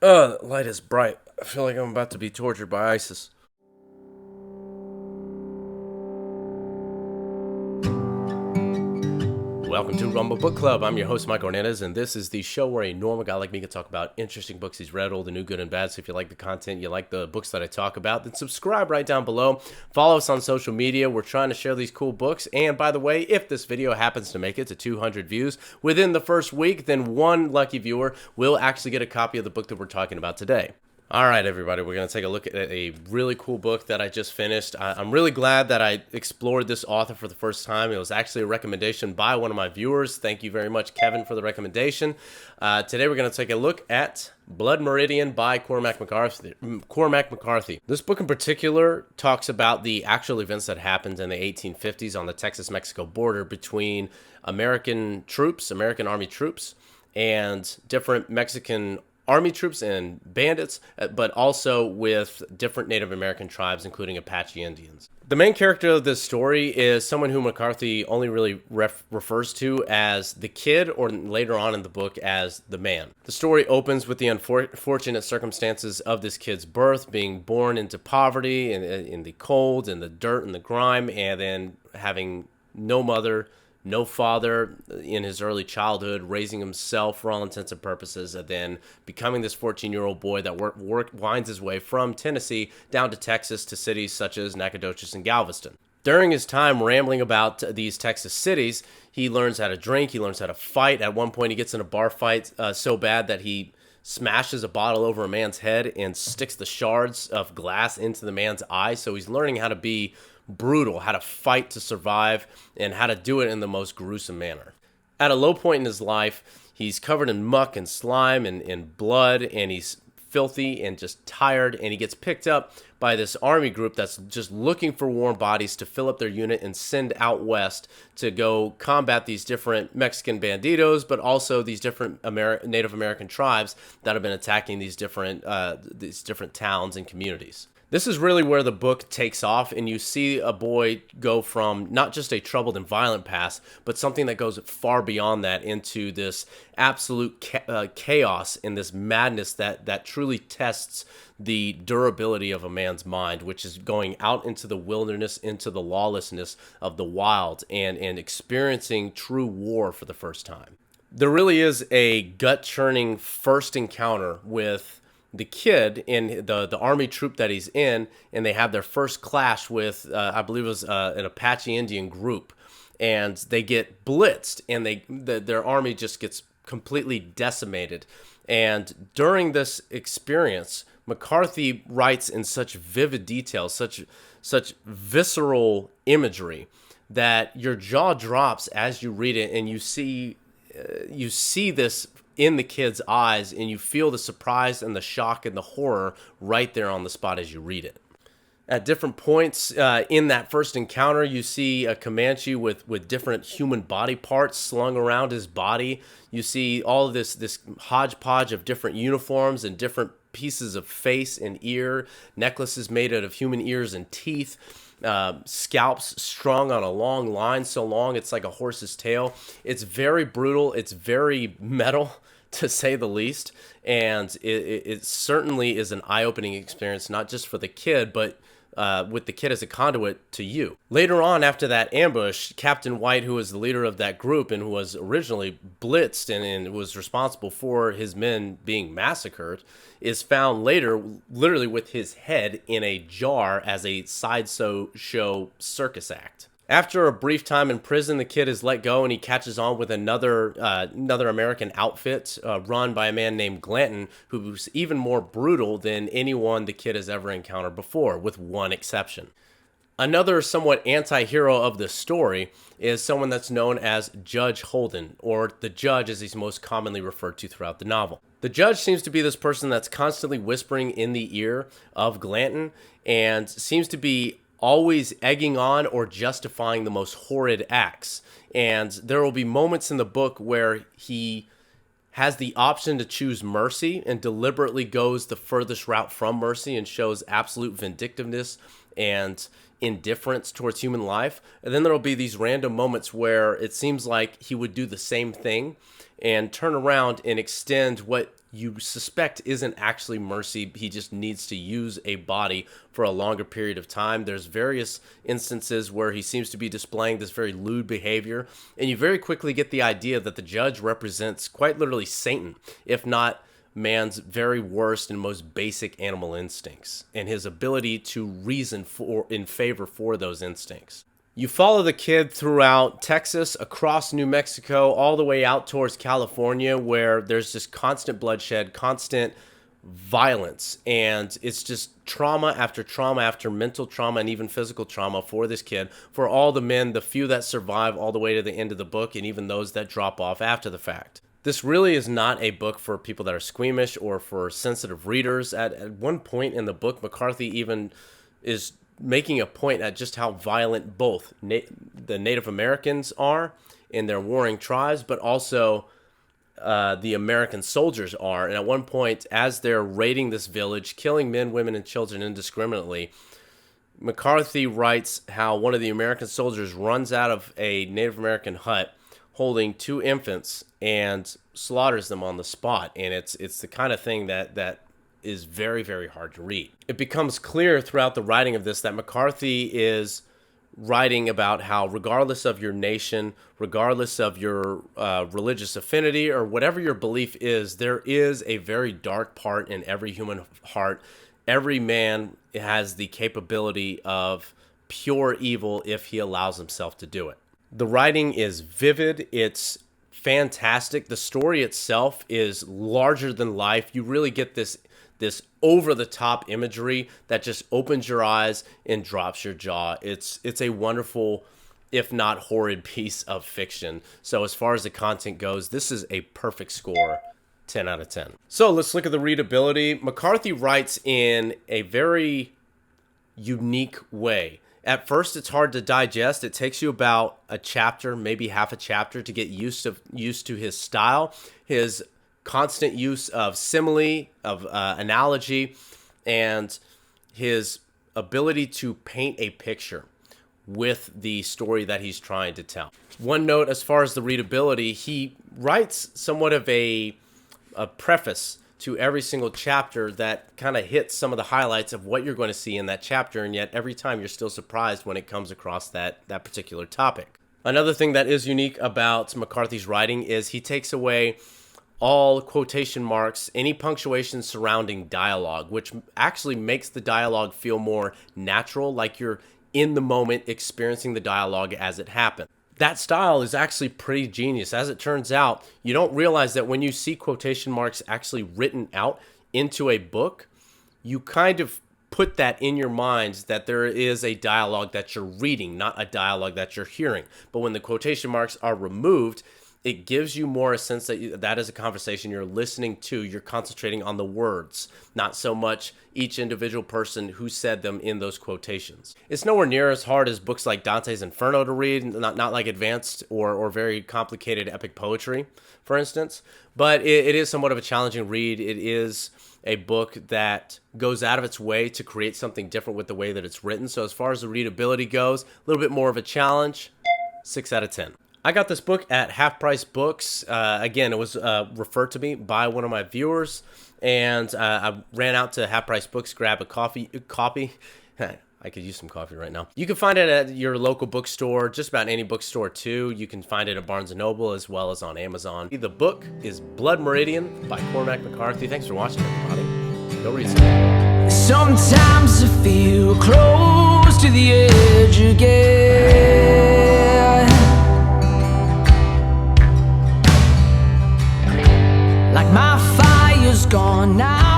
The light is bright. I feel like I'm about to be tortured by ISIS. Welcome to Rumble Book Club. I'm your host, Mike Ornez, and this is the show where a normal guy like me can talk about interesting books he's read, old and new, good and bad. So if you like the content, you like the books that I talk about, then subscribe right down below. Follow us on social media. We're trying to share these cool books. And by the way, if this video happens to make it to 200 views within the first week, then one lucky viewer will actually get a copy of the book that we're talking about today. All right, everybody, we're going to take a look at a really cool book that I just finished. I'm really glad that I explored this author for the first time. It was actually a recommendation by one of my viewers. Thank you very much, Kevin, for the recommendation. Today, we're going to take a look at Blood Meridian by Cormac McCarthy. This book in particular talks about the actual events that happened in the 1850s on the Texas-Mexico border between American Army troops, and different Mexican Army troops and bandits, but also with different Native American tribes, including Apache Indians. The main character of this story is someone who McCarthy only really refers to as the kid, or later on in the book as the man. The story opens with the unfortunate circumstances of this kid's birth, being born into poverty, in the cold, in the dirt, and the grime, and then having no mother, no father in his early childhood, raising himself for all intents and purposes, and then becoming this 14-year-old boy that winds his way from Tennessee down to Texas to cities such as Nacogdoches and Galveston. During his time rambling about these Texas cities, he learns how to drink, he learns how to fight. At one point, he gets in a bar fight so bad that he smashes a bottle over a man's head and sticks the shards of glass into the man's eye. So he's learning how to be brutal, how to fight to survive, and how to do it in the most gruesome manner. At a low point in his life, he's covered in muck and slime and blood, and he's filthy and just tired, and he gets picked up by this army group that's just looking for warm bodies to fill up their unit and send out west to go combat these different Mexican banditos, but also these different Native American tribes that have been attacking these different towns and communities. This is really where the book takes off, and you see a boy go from not just a troubled and violent past, but something that goes far beyond that into this absolute chaos and this madness that truly tests the durability of a man's mind, which is going out into the wilderness, into the lawlessness of the wild, and experiencing true war for the first time. There really is a gut-churning first encounter with the kid in the army troop that he's in, and they have their first clash with, I believe it was an Apache Indian group, and they get blitzed, and their army just gets completely decimated. And during this experience, McCarthy writes in such vivid detail, such visceral imagery, that your jaw drops as you read it, and you see this in the kid's eyes, and you feel the surprise and the shock and the horror right there on the spot as you read it. At different points in that first encounter, you see a Comanche with different human body parts slung around his body. You see all of this hodgepodge of different uniforms and different pieces of face and ear, necklaces made out of human ears and teeth, scalps strung on a long line, so long it's like a horse's tail. It's very brutal. It's very metal, to say the least, and it certainly is an eye-opening experience, not just for the kid, but with the kid as a conduit to you. Later on, after that ambush, Captain White, who was the leader of that group and who was originally blitzed and was responsible for his men being massacred, is found later literally with his head in a jar as a sideshow circus act. After a brief time in prison, the kid is let go, and he catches on with another American outfit run by a man named Glanton, who's even more brutal than anyone the kid has ever encountered before, with one exception. Another somewhat anti-hero of the story is someone that's known as Judge Holden, or the Judge as he's most commonly referred to throughout the novel. The Judge seems to be this person that's constantly whispering in the ear of Glanton, and seems to be always egging on or justifying the most horrid acts. And there will be moments in the book where he has the option to choose mercy and deliberately goes the furthest route from mercy and shows absolute vindictiveness and indifference towards human life. And then there will be these random moments where it seems like he would do the same thing and turn around and extend what you suspect isn't actually mercy. He just needs to use a body for a longer period of time. There's various instances where he seems to be displaying this very lewd behavior, and you very quickly get the idea that the judge represents quite literally Satan, if not man's very worst and most basic animal instincts, and his ability to reason in favor for those instincts. You follow the kid throughout Texas, across New Mexico, all the way out towards California, where there's just constant bloodshed, constant violence, and it's just trauma after mental trauma and even physical trauma for this kid, for all the men, the few that survive all the way to the end of the book, and even those that drop off after the fact. This really is not a book for people that are squeamish or for sensitive readers. At one point in the book, McCarthy even is making a point at just how violent both the Native Americans are in their warring tribes, but also the American soldiers are. And at one point, as they're raiding this village, killing men, women, and children indiscriminately, McCarthy writes how one of the American soldiers runs out of a Native American hut holding 2 infants and slaughters them on the spot. And it's the kind of thing that is very, very hard to read. It becomes clear throughout the writing of this that McCarthy is writing about how, regardless of your nation, regardless of your religious affinity or whatever your belief is, there is a very dark part in every human heart. Every man has the capability of pure evil if he allows himself to do it. The writing is vivid. It's fantastic. The story itself is larger than life. You really get this over-the-top imagery that just opens your eyes and drops your jaw. It's a wonderful, if not horrid, piece of fiction. So as far as the content goes, this is a perfect score, 10 out of 10. So let's look at the readability. McCarthy writes in a very unique way. At first, it's hard to digest. It takes you about a chapter, maybe half a chapter, to get used to his style, his constant use of simile, of analogy, and his ability to paint a picture with the story that he's trying to tell. One note as far as the readability, he writes somewhat of a preface to every single chapter that kind of hits some of the highlights of what you're going to see in that chapter, and yet every time you're still surprised when it comes across that particular topic. Another thing that is unique about McCarthy's writing is he takes away all quotation marks, any punctuation surrounding dialogue, which actually makes the dialogue feel more natural, like you're in the moment experiencing the dialogue as it happens. That style is actually pretty genius. As it turns out, you don't realize that when you see quotation marks actually written out into a book, you kind of put that in your minds that there is a dialogue that you're reading, not a dialogue that you're hearing. But when the quotation marks are removed, it gives you more a sense that that is a conversation you're listening to. You're concentrating on the words, not so much each individual person who said them in those quotations. It's nowhere near as hard as books like Dante's Inferno to read, not like advanced or very complicated epic poetry, for instance. But it is somewhat of a challenging read. It is a book that goes out of its way to create something different with the way that it's written. So as far as the readability goes, a little bit more of a challenge, 6 out of 10. I got this book at Half Price Books. Again, it was referred to me by one of my viewers, and I ran out to Half Price Books, grab a copy. I could use some coffee right now. You can find it at your local bookstore, just about any bookstore too. You can find it at Barnes & Noble as well as on Amazon. The book is Blood Meridian by Cormac McCarthy. Thanks for watching, everybody. Go read some. Sometimes I feel close to the edge again. Like my fire's gone now.